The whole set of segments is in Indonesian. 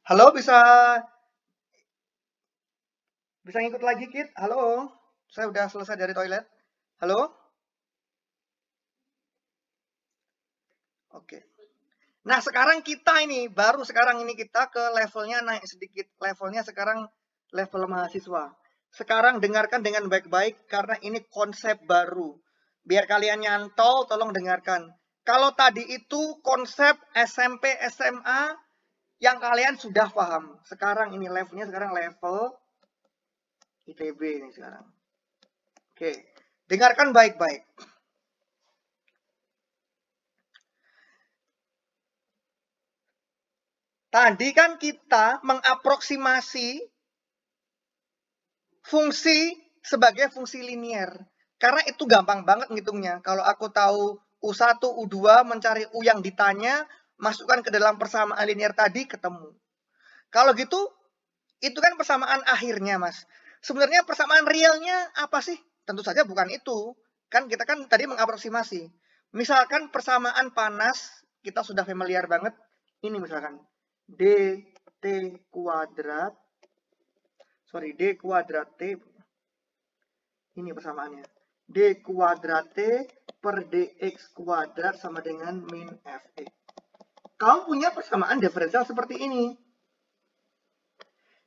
Halo, bisa bisa ngikut lagi, Kit? Halo, saya udah selesai dari toilet. Halo? Oke. Nah, sekarang kita ini, baru sekarang ini kita ke levelnya naik sedikit. Levelnya sekarang level mahasiswa. Sekarang dengarkan dengan baik-baik karena ini konsep baru. Biar kalian nyantol, tolong dengarkan. Kalau tadi itu konsep SMP, SMA yang kalian sudah paham. Sekarang ini levelnya sekarang level ITB ini sekarang. Oke, dengarkan baik-baik. Tadi kan kita mengaproksimasi fungsi sebagai fungsi linier. Karena itu gampang banget ngitungnya. Kalau aku tahu U1, U2, mencari U yang ditanya, masukkan ke dalam persamaan linier tadi, ketemu. Kalau gitu, itu kan persamaan akhirnya, Mas. Sebenarnya persamaan realnya apa sih? Tentu saja bukan itu. Kan kita kan tadi mengaproksimasi. Misalkan persamaan panas, kita sudah familiar banget. Ini misalkan. dt kuadrat d kuadrat T, ini persamaannya, d kuadrat T per dx kuadrat sama dengan min fx. Kamu punya persamaan diferensial seperti ini.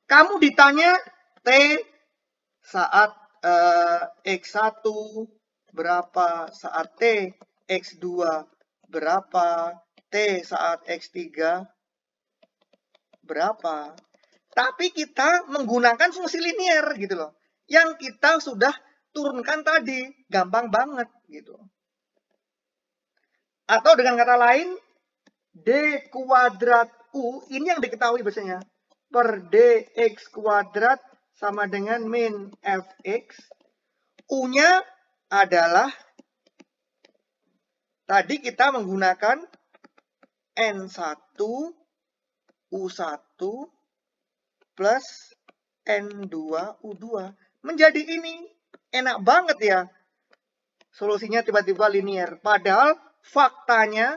Kamu ditanya T saat x1 berapa, saat T x2 berapa, T saat x3 berapa. Tapi kita menggunakan fungsi linier gitu loh. Yang kita sudah turunkan tadi. Gampang banget gitu. Atau dengan kata lain, D kuadrat U, ini yang diketahui biasanya. Per dx kuadrat sama dengan min fx. U-nya adalah, tadi kita menggunakan N1, U1, plus N2, U2. Menjadi ini. Enak banget ya. Solusinya tiba-tiba linier. Padahal faktanya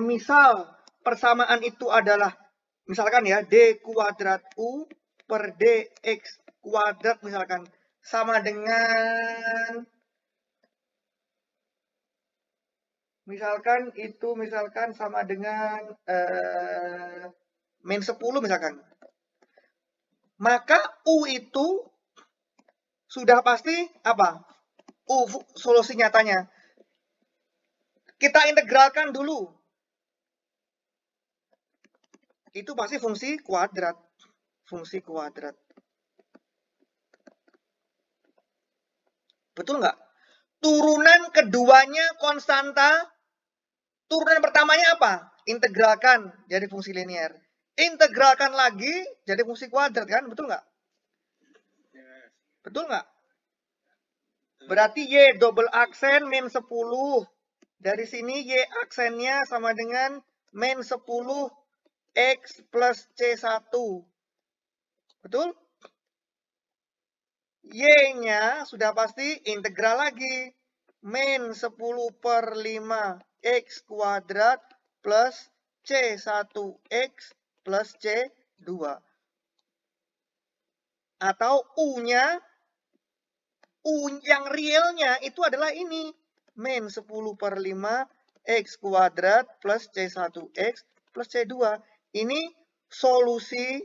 misal persamaan itu adalah, misalkan ya, D kuadrat U per DX kuadrat misalkan sama dengan, misalkan itu sama dengan min 10 misalkan. Maka U itu sudah pasti apa? U solusi nyatanya. Kita integralkan dulu. Itu pasti fungsi kuadrat. Betul nggak? Turunan keduanya konstanta. Turunan pertamanya apa? Integralkan jadi fungsi linier. Integralkan lagi jadi fungsi kuadrat kan? Betul nggak? Betul nggak? Berarti Y double aksen min 10. Dari sini Y aksennya sama dengan min 10 X plus C1. Betul? Y-nya sudah pasti integral lagi. Min 10 per 5 X kuadrat plus C1X plus C2. Atau U-nya, U yang realnya itu adalah ini. Min 10 per 5 X kuadrat plus C1X plus C2. Ini solusi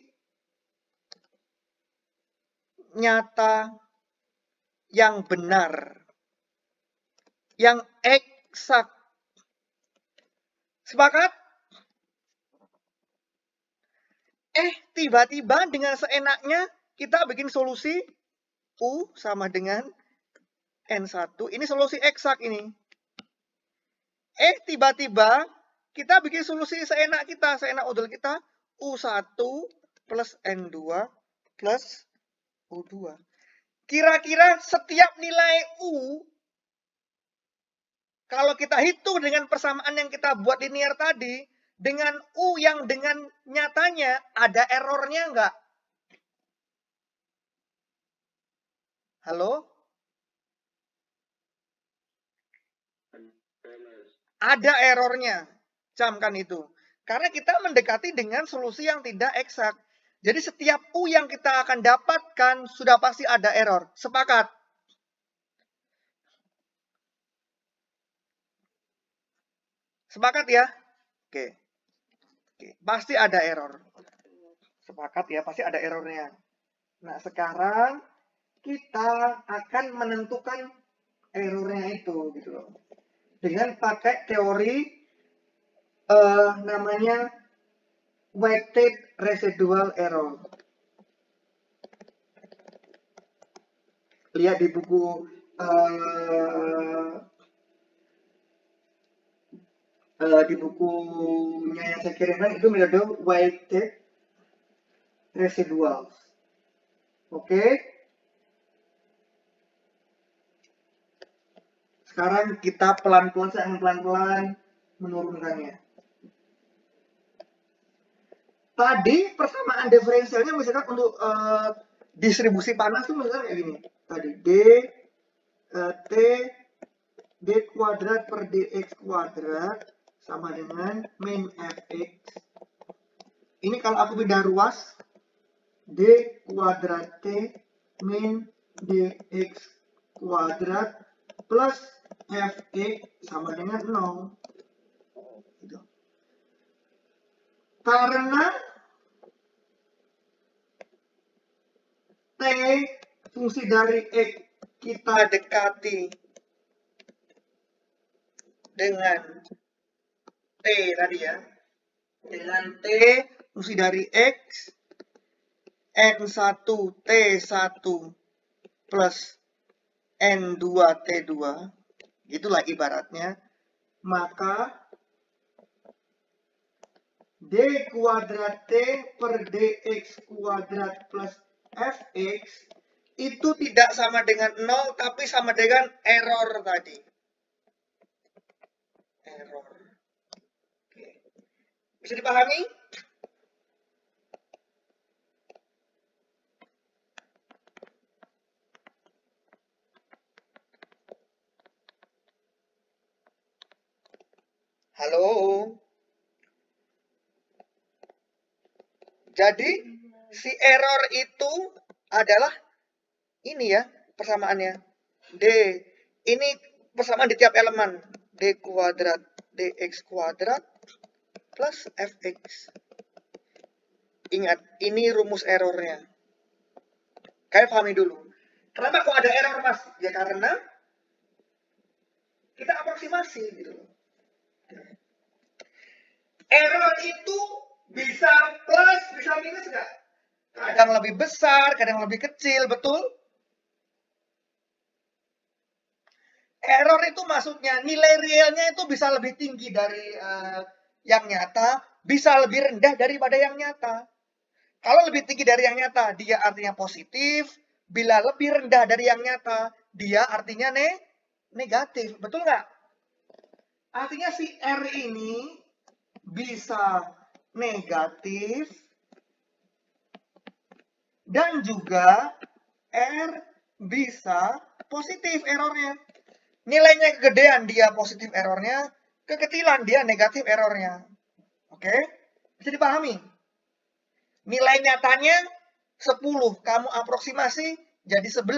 nyata yang benar. Yang eksak. Sepakat? Tiba-tiba dengan seenaknya kita bikin solusi U sama dengan N1. Ini solusi eksak ini. Tiba-tiba kita bikin solusi seenak kita, seenak odol kita, U1 plus N2 plus U2. Kira-kira setiap nilai U, kalau kita hitung dengan persamaan yang kita buat linear tadi, dengan U yang dengan nyatanya, ada errornya nggak? Halo? ada errornya. Camkan itu. Karena kita mendekati dengan solusi yang tidak eksak. Jadi setiap U yang kita akan dapatkan sudah pasti ada error. Sepakat? Sepakat ya? Oke. Pasti ada error. Sepakat ya, pasti ada errornya. Nah, sekarang kita akan menentukan errornya itu gitu loh. Dengan pakai teori namanya weighted residual error. Lihat di buku di bukunya yang saya kirimkan itu metode weighted residual. Oke. Sekarang kita pelan-pelan menurunkannya. Tadi persamaan diferensialnya misalkan untuk distribusi panas itu misalkan kayak gini. Tadi T D kuadrat per dx kuadrat sama dengan min fx. Ini kalau aku pindah ruas, D kuadrat T min dx kuadrat plus fx sama dengan 0. Gitu. Karena T fungsi dari X kita dekati dengan T tadi ya. Dengan T fungsi dari X N1 T1 plus N2 T2 gitulah ibaratnya, maka D kuadrat T per dx kuadrat plus fx itu tidak sama dengan 0 tapi sama dengan error tadi. Error. Oke. Bisa dipahami? Halo? Jadi, si error itu adalah ini ya, persamaannya. D. Ini persamaan di tiap elemen. D kuadrat dx kuadrat plus fx. Ingat, ini rumus errornya. Kalian pahami dulu. Kenapa kok ada error, Mas? Ya karena kita aproksimasi gitu. Error itu bisa plus, bisa minus nggak? Kadang lebih besar, kadang lebih kecil, betul? Error itu maksudnya nilai realnya itu bisa lebih tinggi dari yang nyata, bisa lebih rendah daripada yang nyata. Kalau lebih tinggi dari yang nyata, dia artinya positif. Bila lebih rendah dari yang nyata, dia artinya negatif. Betul nggak? Artinya si R ini bisa negatif dan juga R bisa positif errornya. Nilainya kegedean dia positif errornya, kekecilan dia negatif errornya. Oke? Bisa dipahami? Nilai nyatanya 10, kamu aproksimasi jadi 11.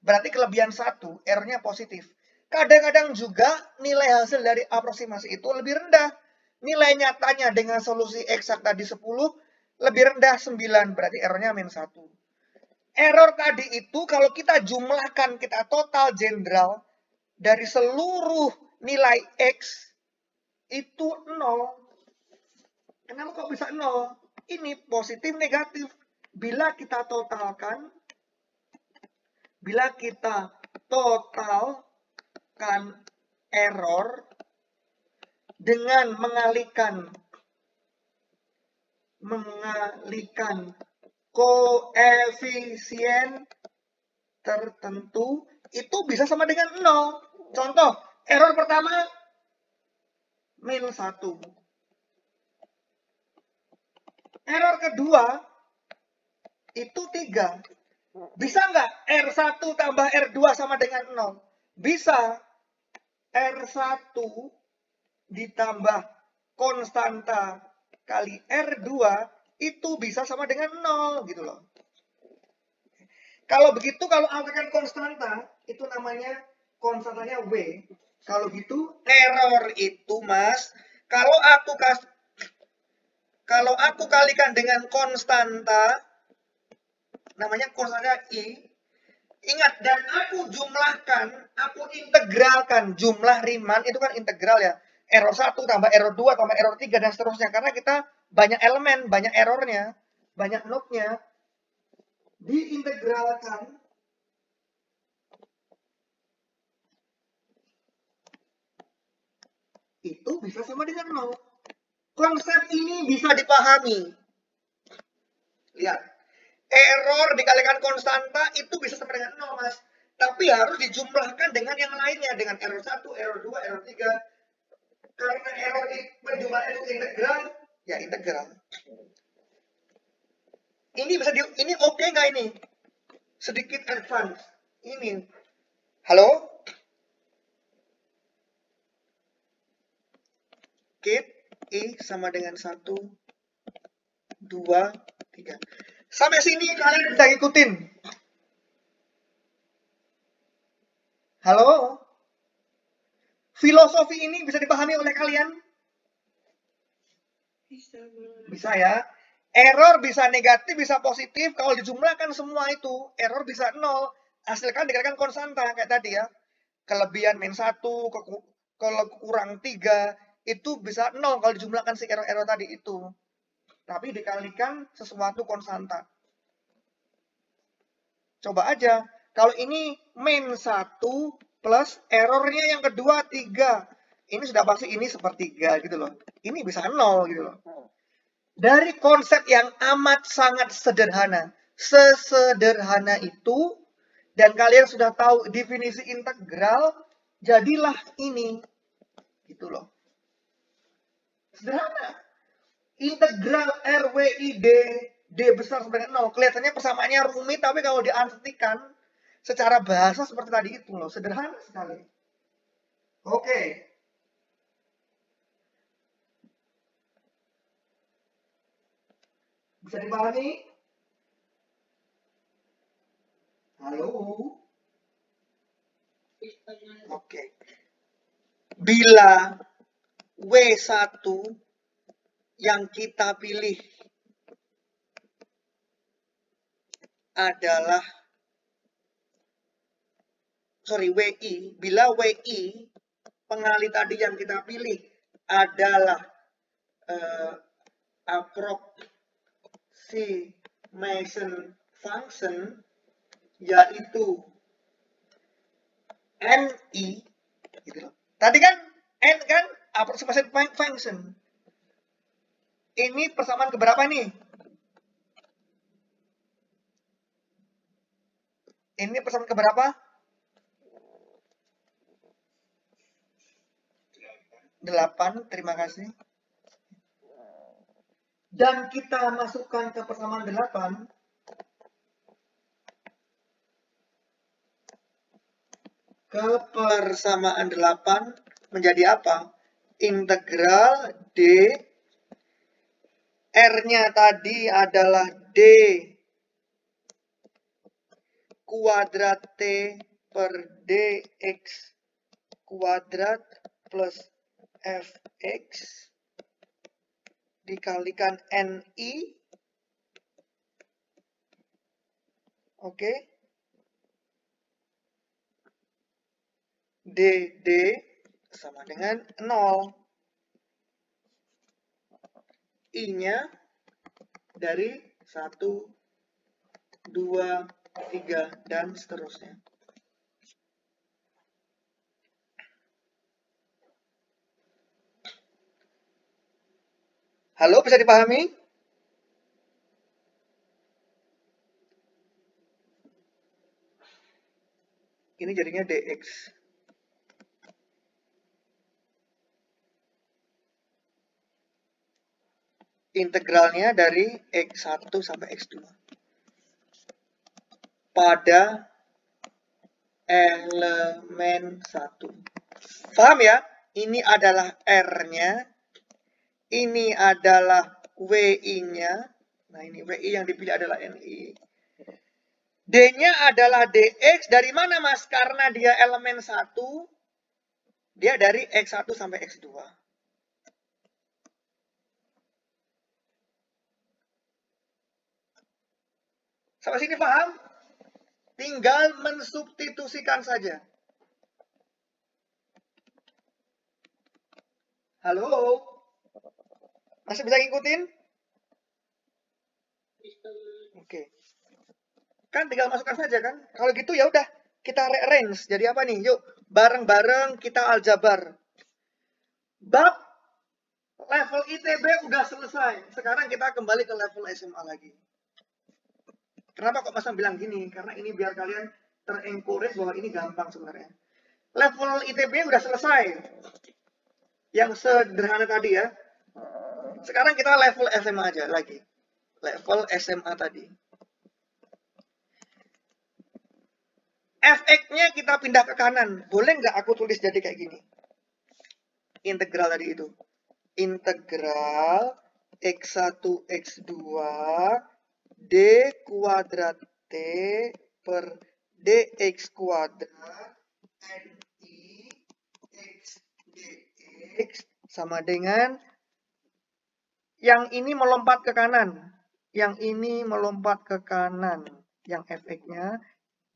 Berarti kelebihan 1, R-nya positif. Kadang-kadang juga nilai hasil dari aproksimasi itu lebih rendah. Nilai nyatanya dengan solusi eksak tadi 10, lebih rendah 9, berarti R-nya min 1. Error tadi itu kalau kita jumlahkan, kita total jenderal, dari seluruh nilai X itu 0. Kenapa kok bisa 0? Ini positif negatif. Bila kita totalkan error dengan mengalihkan koefisien tertentu, itu bisa sama dengan 0. Contoh, error pertama min 1. Error kedua itu 3. Bisa nggak R1 tambah R2 sama dengan 0? Bisa. R1 ditambah konstanta kali R2 itu bisa sama dengan 0 gitu loh. Kalau begitu, kalau altekan konstanta, itu namanya konstantanya W. Kalau gitu, error itu, Mas, kalau aku kalikan dengan konstanta, namanya konstanta I, ingat, dan aku jumlahkan, aku integralkan jumlah Riemann, itu kan integral ya. Error 1 tambah error 2 tambah error 3 dan seterusnya. Karena kita banyak elemen, banyak errornya, banyak node-nya. Diintegralkan. Itu bisa sama dengan 0. Konsep ini bisa dipahami. Lihat. Error dikalikan konstanta itu bisa sama dengan 0, Mas. Tapi harus dijumlahkan dengan yang lainnya. Dengan error 1, error 2, error 3. Karena error penjumlahan itu integral, ya integral. Ini bisa ini oke nggak ini? Sedikit advance. Ini. Halo? Kit I sama dengan 1, 2, 3. Sampai sini kalian bisa ikutin. Halo? Filosofi ini bisa dipahami oleh kalian? Bisa ya. Error bisa negatif, bisa positif. Kalau dijumlahkan semua itu, error bisa 0. Hasilkan dikalikan konstanta kayak tadi ya. Kelebihan min 1, kurang 3, itu bisa 0 kalau dijumlahkan si error-error tadi itu. Tapi dikalikan sesuatu konstanta. Coba aja. Kalau ini min 1 plus errornya yang kedua 3. Ini sudah pasti ini sepertiga gitu loh. Ini bisa 0 gitu loh. Dari konsep yang amat sangat sederhana. Sesederhana itu. Dan kalian sudah tahu definisi integral. Jadilah ini. Gitu loh. Sederhana. Integral RWID D besar sama dengan 0. Kelihatannya persamaannya rumit, tapi kalau diartikan secara bahasa seperti tadi itu loh. Sederhana sekali. Oke. Bisa dipahami? Halo? Oke. Bila W1 yang kita pilih adalah WI, bila WI pengali tadi yang kita pilih adalah approximation function, yaitu NI gitu loh. Tadi kan N kan approximation function. Ini persamaan keberapa nih? Ini persamaan keberapa? 8, terima kasih. Dan kita masukkan ke persamaan 8. Ke persamaan 8 menjadi apa? Integral D. R-nya tadi adalah D kuadrat T per DX kuadrat plus Fx dikalikan NI. Oke. DD sama dengan 0. I-nya dari 1, 2, 3, dan seterusnya. Halo, bisa dipahami? Ini jadinya DX. Integralnya dari X1 sampai X2. Pada elemen 1. Paham ya? Ini adalah R-nya. Ini adalah WI-nya. Nah, ini WI yang dipilih adalah NI. D-nya adalah DX. Dari mana, Mas? Karena dia elemen 1. Dia dari X1 sampai X2. Sampai sini paham? Tinggal mensubstitusikan saja. Halo? Masih bisa ngikutin? Oke. Kan tinggal masukkan saja kan? Kalau gitu ya udah, kita rearrange. Jadi apa nih? Yuk, bareng-bareng kita aljabar. Bab level ITB udah selesai. Sekarang kita kembali ke level SMA lagi. Kenapa kok Mas bilang gini? Karena ini biar kalian ter-encourage bahwa ini gampang sebenarnya. Level ITB udah selesai. Yang sederhana tadi ya. Sekarang kita level SMA aja lagi. Level SMA tadi. Fx-nya kita pindah ke kanan. Boleh nggak aku tulis jadi kayak gini? Integral tadi itu. Integral X1, X2, D kuadrat T per DX kuadrat NI X DX sama dengan yang ini melompat ke kanan. Yang ini melompat ke kanan. Yang Fx-nya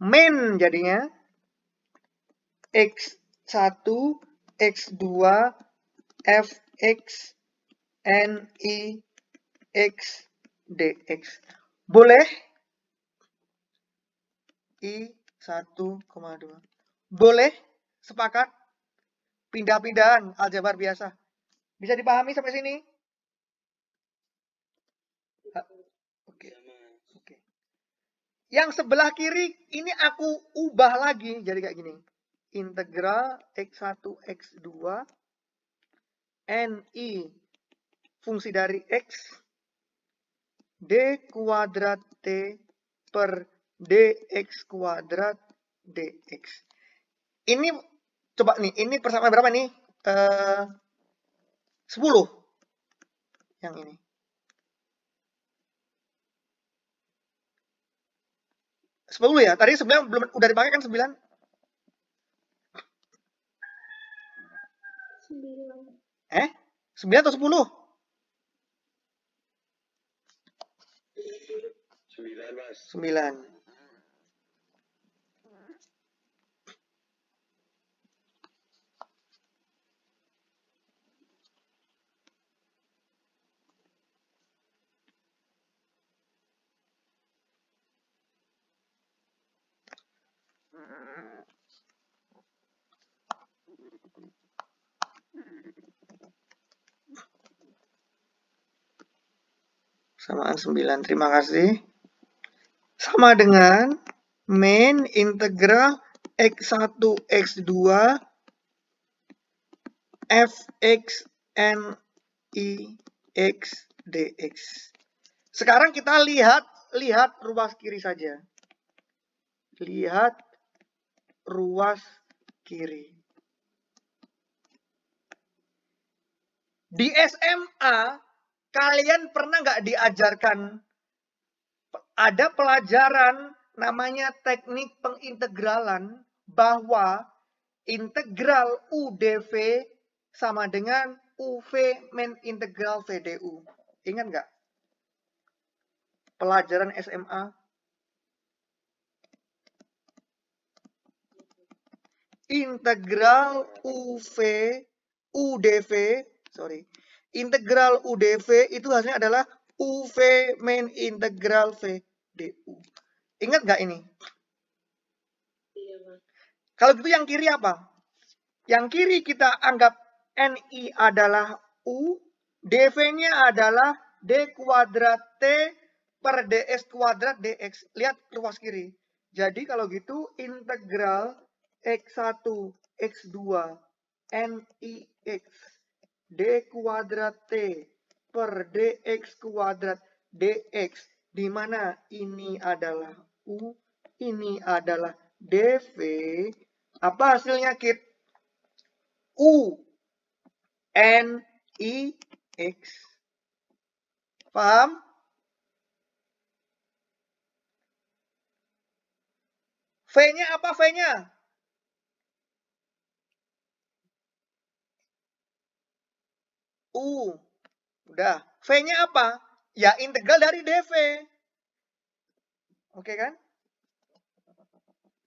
min jadinya X1, X2, Fx, Ni, X, Dx. Boleh? I 1,2. Boleh? Sepakat? Pindah-pindahan aljabar biasa. Bisa dipahami sampai sini? Oke. Oke. Yang sebelah kiri ini aku ubah lagi jadi kayak gini. Integral X1, X2, Ni fungsi dari X, D kuadrat T per DX kuadrat DX. Ini, coba nih, ini persamaan berapa nih? 10. Yang ini. Sepuluh ya? Tadi 9 belum udah dipakai kan 9? 9. 9 atau 10? 9, Mas. 9. Samaan 9. Terima kasih. Sama dengan min integral X1, X2, Fx, Ni, X, Dx. Sekarang kita lihat ruas kiri saja. Lihat ruas kiri. Di SMA, kalian pernah nggak diajarkan ada pelajaran namanya teknik pengintegralan bahwa integral UdV sama dengan UV min integral VDU. Ingat nggak? Pelajaran SMA. Integral UdV, integral UdV itu hasilnya adalah UV min integral VDU. Ingat nggak ini? Iya, Mas. Kalau gitu yang kiri apa? Yang kiri kita anggap Ni adalah U, dV-nya adalah D kuadrat T per ds kuadrat dx. Lihat ruas kiri. Jadi kalau gitu integral X1, X2, Nix, D kuadrat T per dx kuadrat dx. Di mana ini adalah U, ini adalah dV. Apa hasilnya, Kit? U N, I, X. Paham? V-nya apa V-nya? U. Udah. V-nya apa? Ya integral dari dV. Oke kan?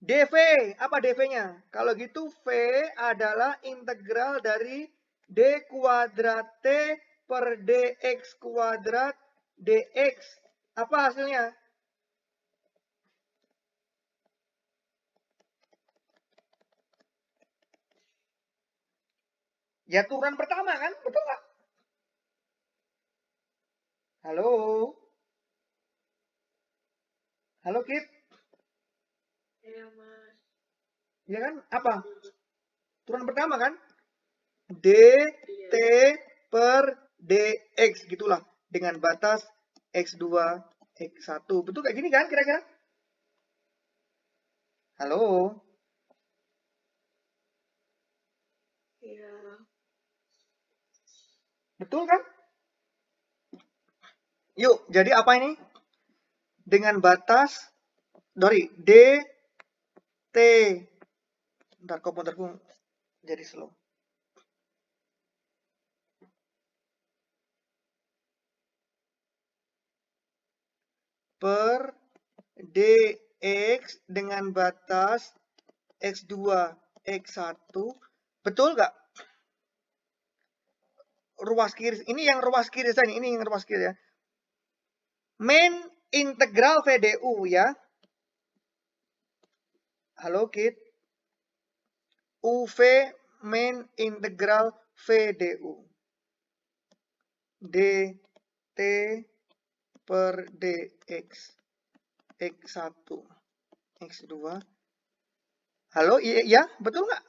dV. Apa dV-nya? Kalau gitu V adalah integral dari D kuadrat T per DX kuadrat DX. Apa hasilnya? Ya turunan pertama kan? Betul nggak? Halo? Halo Kit? Iya, Mas. Ya kan? Apa? Turunan pertama kan? D T per DX gitulah. Dengan batas X2, X1. Betul kayak gini kan kira-kira? Halo? Iya. Betul kan? Yuk, jadi apa ini? Dengan batas dari D T. Bentar, komputerku jadi slow. Per DX dengan batas X2, X1. Betul nggak? Ruas kiri. Ini yang ruas kiri saya. Ini yang ruas kiri ya. Main integral VDU ya. Halo Kit. UV main integral VDU. DT per DX. X1. X2. Halo, iya, betul nggak?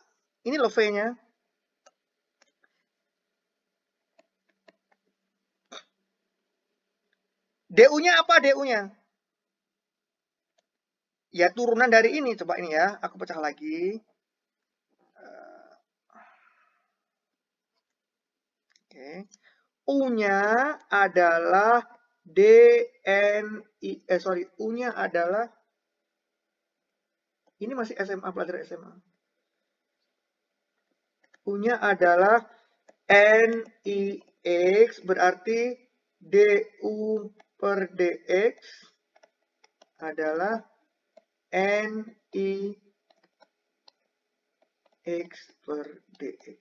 Ini loh V-nya. DU-nya apa DU-nya? Ya turunan dari ini. Coba ini ya, aku pecah lagi. Oke. U-nya adalah DNI. U-nya adalah ini masih SMA, pelajaran SMA. U-nya adalah NIX, berarti DU per DX adalah NIX per DX.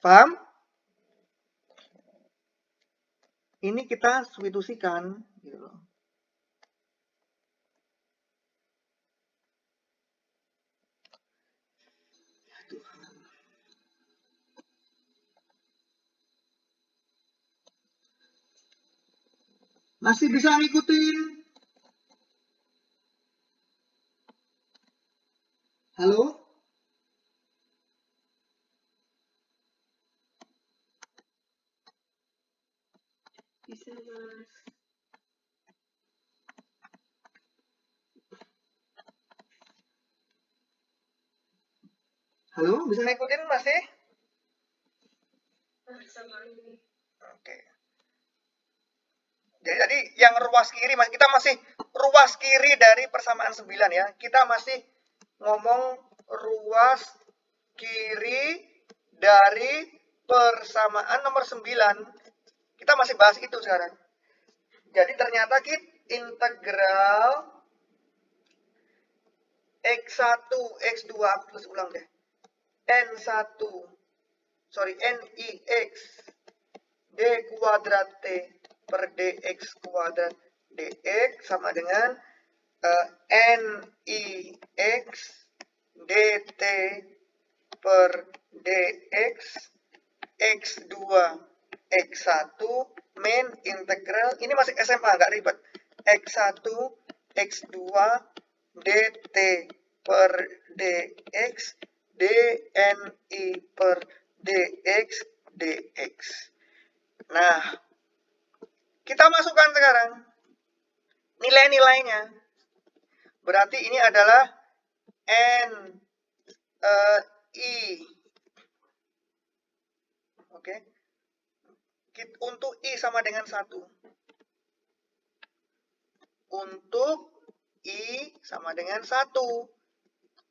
Paham? Ini kita substitusikan gitu loh. Masih bisa ngikutin? Halo? Bisa, Mas. Halo? Bisa ngikutin masih? Sama ini. Oke. Jadi yang ruas kiri, kita masih ruas kiri dari persamaan 9 ya. Kita masih ngomong ruas kiri dari persamaan nomor 9. Kita masih bahas itu sekarang. Jadi ternyata integral X1, X2, aku tulis ulang deh. N1, NIX D kuadrat T per DX kuadrat DX sama dengan NIX DT per DX X2 X1 main integral, ini masih SMA nggak ribet, X1 X2 DT per DX DNI per DX DX. Nah, kita masukkan sekarang nilai-nilainya. Berarti ini adalah N I. Oke. untuk I sama dengan 1. Untuk I sama dengan 1.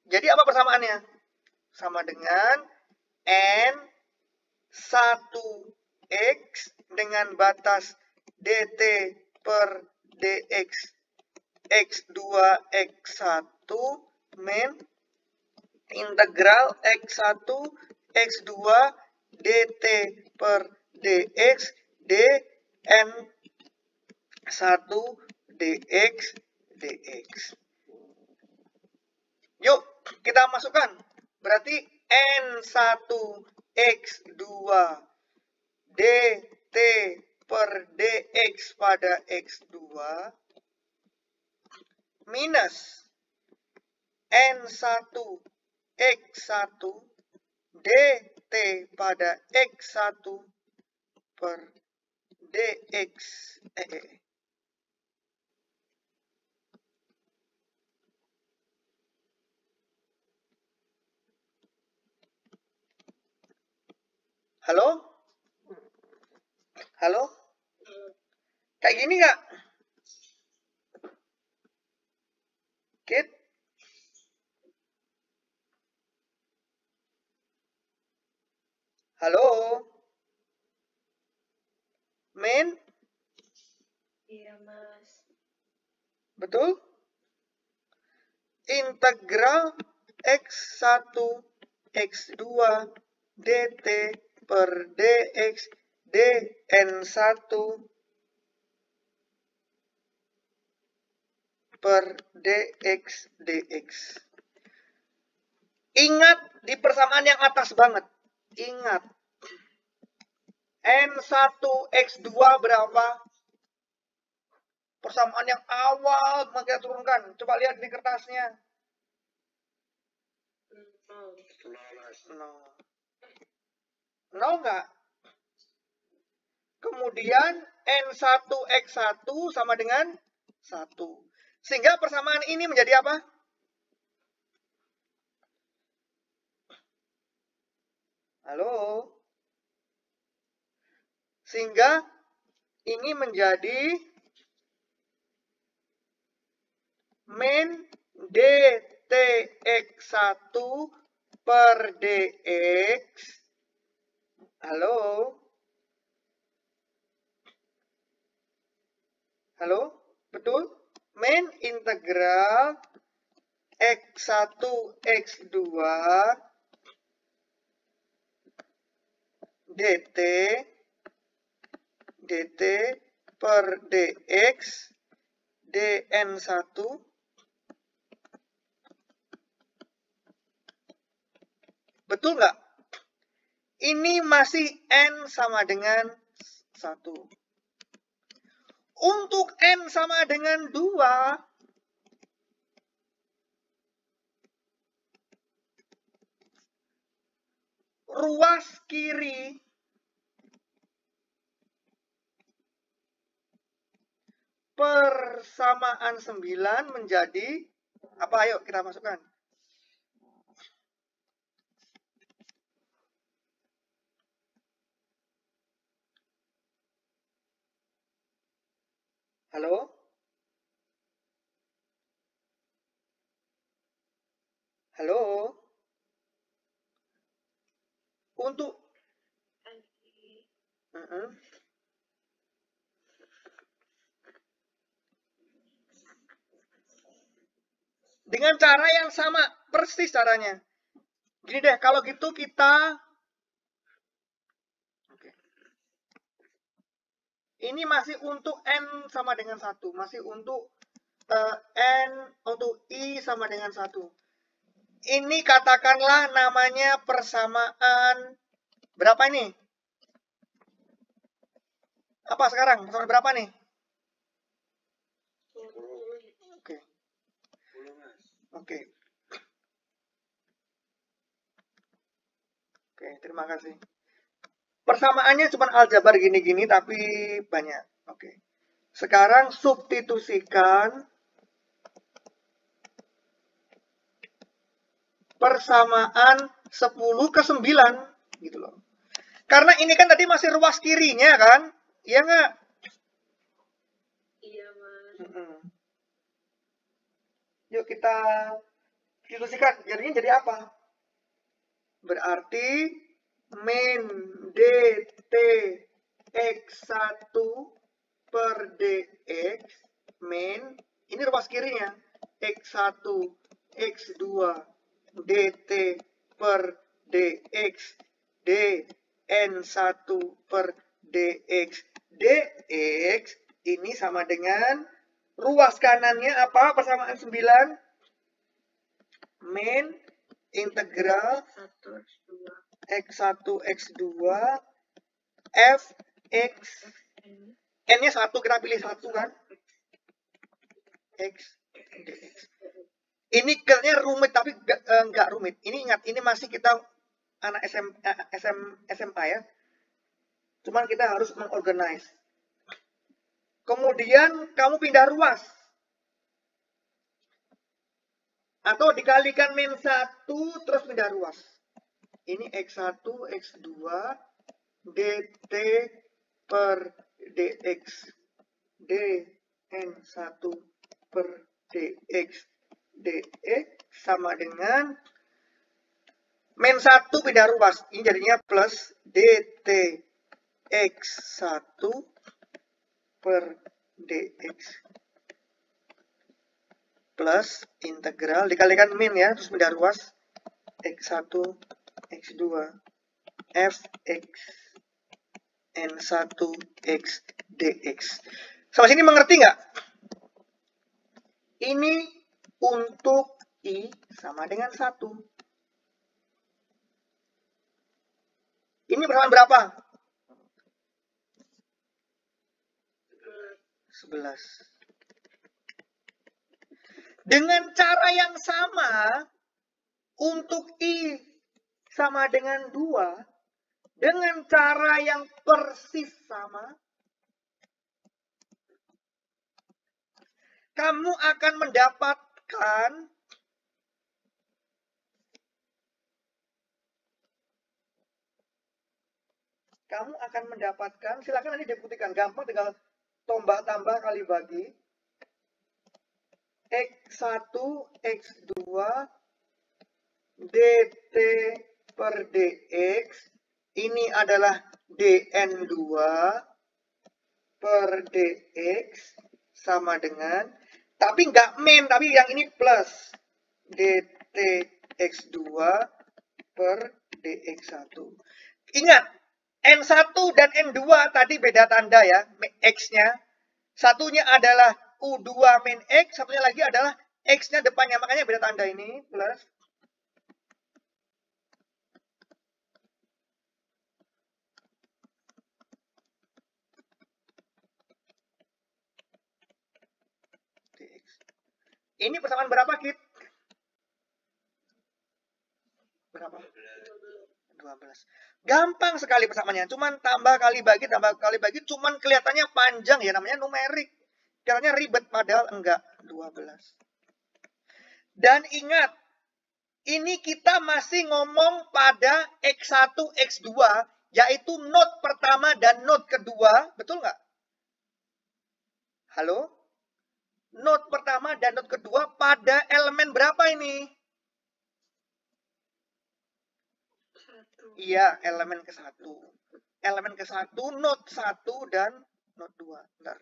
Jadi apa persamaannya? Sama dengan N 1X dengan batas dt per dx x2 x1 min integral x1 x2 dt per dx dn 1 dx dx. Yuk kita masukkan. Berarti N1 X2 dt per dx pada X2 minus N1 X1 dt pada X1 per dx. Halo? Halo? Kayak gini nggak? Kit? Halo? Min? Iya, Mas. Betul? Integral X1 X2 dt per dx dn1 per dx dx. Ingat di persamaan yang atas banget. Ingat. N1 X2 berapa? Persamaan yang awal kita turunkan. Coba lihat di kertasnya. 0 nggak? Kemudian N1 X1 sama dengan 1. Sehingga persamaan ini menjadi apa? Halo? Sehingga ini menjadi min dtx1 per dx. Halo? Halo? Betul? Min integral x1 x2 dt per dx dn1 betul nggak? Ini masih N sama dengan 1. Untuk N sama dengan 2, ruas kiri persamaan 9 menjadi apa? Ayo kita masukkan. Halo? Halo? Untuk dengan cara yang sama, persis caranya. Gini deh, kalau gitu kita ini masih untuk N sama dengan 1. Masih untuk N untuk I sama dengan 1. Ini katakanlah namanya persamaan berapa ini? Apa sekarang? Persamaan berapa nih? Oke. Oke. Oke, terima kasih. Persamaannya cuma aljabar gini-gini tapi banyak. Oke. Sekarang substitusikan persamaan 10 ke 9 gitu loh. Karena ini kan tadi masih ruas kirinya kan? Iya nggak? Iya, Mas. Yuk kita diskusikan. Jadinya jadi apa? Berarti min dt x1 per dx min, ini ruas kirinya, x1 x2 dt per dx dn1 per dx dx ini sama dengan ruas kanannya apa? Persamaan 9 min integral x1 x2 f x n-nya 1, kita pilih 1 kan, x dx. Ini kayaknya rumit tapi enggak rumit. Ini ingat, ini masih kita anak SMA ya. Cuman kita harus mengorganize. Kemudian kamu pindah ruas. Atau dikalikan min 1 terus pindah ruas. Ini x1, x2 dt per dx dn1 per dx dx sama dengan min 1 pindah ruas. Ini jadinya plus dt x1 per dx plus integral dikalikan min ya, terus pindah ruas x1 x2 fx n1 x dx. Sampai sini mengerti nggak? Ini untuk I sama dengan 1. Ini persamaan berapa? 11. Dengan cara yang sama, untuk I sama dengan 2, dengan cara yang persis sama, kamu akan mendapatkan silakan nanti dibuktikan, gampang, tinggal tambah kali bagi x1 x2 dt per dx ini adalah dn2 per dx sama dengan, tapi nggak min, tapi yang ini plus dt x2 per dx1. Ingat, n1 dan n2 tadi beda tanda ya, x-nya. Satunya adalah u2 min x, satunya lagi adalah x-nya depannya, makanya beda tanda ini, plus dx. Ini persamaan berapa, Kit? Berapa? 12. Gampang sekali persamaannya, cuman tambah kali bagi, cuman kelihatannya panjang ya, namanya numerik. Kelihatannya ribet, padahal enggak, 12. Dan ingat, ini kita masih ngomong pada X1, X2, yaitu node pertama dan node kedua, betul nggak? Halo? Node pertama dan node kedua pada elemen berapa ini? Iya, elemen ke-1. Elemen ke-1, node 1 dan node 2. Bentar.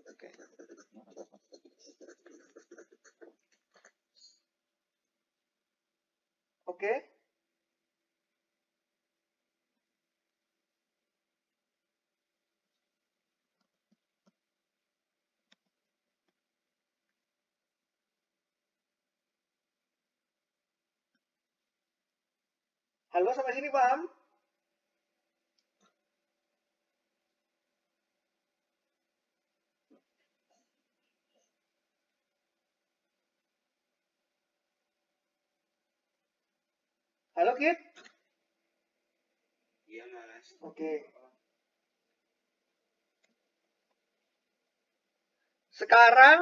Oke. Oke. Halo, sampai sini paham? Halo, Kit? Iya, Mas. Oke. Sekarang